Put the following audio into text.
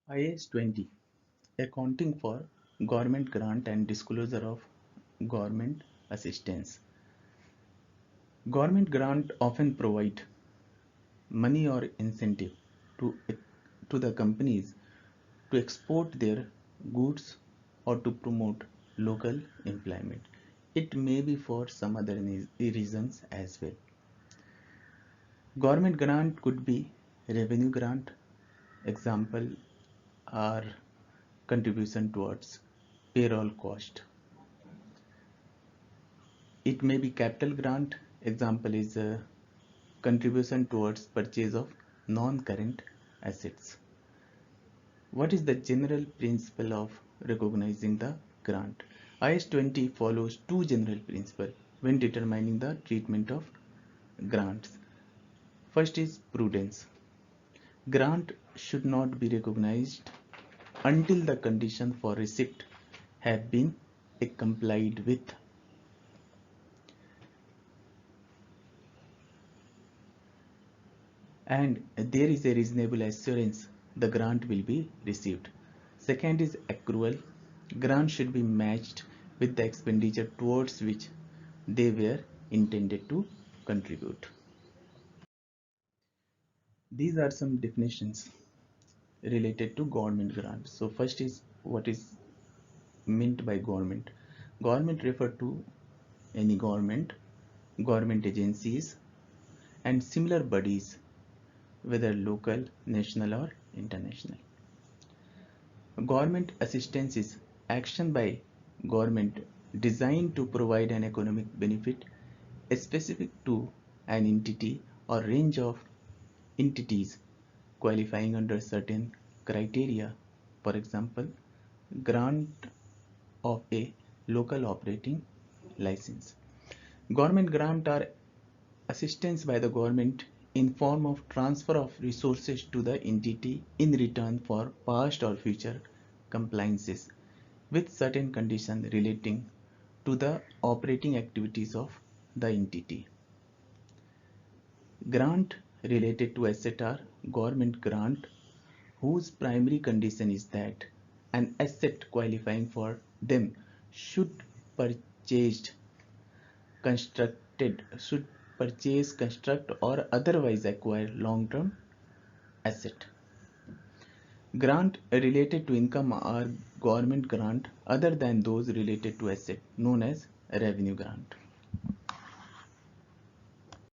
IAS 20 Accounting for Government Grant and Disclosure of Government Assistance. Government grant often provide money or incentive to, to the companies to export their goods or to promote local employment. It may be for some other reasons as well. Government grant could be revenue grant, example are contribution towards payroll cost. It may be capital grant, example is a contribution towards purchase of non-current assets. What is the general principle of recognizing the grant? IAS 20 follows two general principles when determining the treatment of grants. First is prudence. Grant should not be recognized until the condition for receipt have been complied with. And there is a reasonable assurance the grant will be received. Second is accrual. Grant should be matched with the expenditure towards which they were intended to contribute. These are some definitions related to government grant. So first is what is meant by government. Government refer to any government, government agencies and similar bodies, whether local, national or international. Government assistance is action by government designed to provide an economic benefit specific to an entity or range of entities qualifying under certain criteria. For example, grant of a local operating license. Government grant are assistance by the government in form of transfer of resources to the entity in return for past or future compliances with certain conditions relating to the operating activities of the entity. Grant related to asset are government grant whose primary condition is that an asset qualifying for them should purchased, construct or otherwise acquire long-term asset. Grant related to income are government grant other than those related to asset known as revenue grant.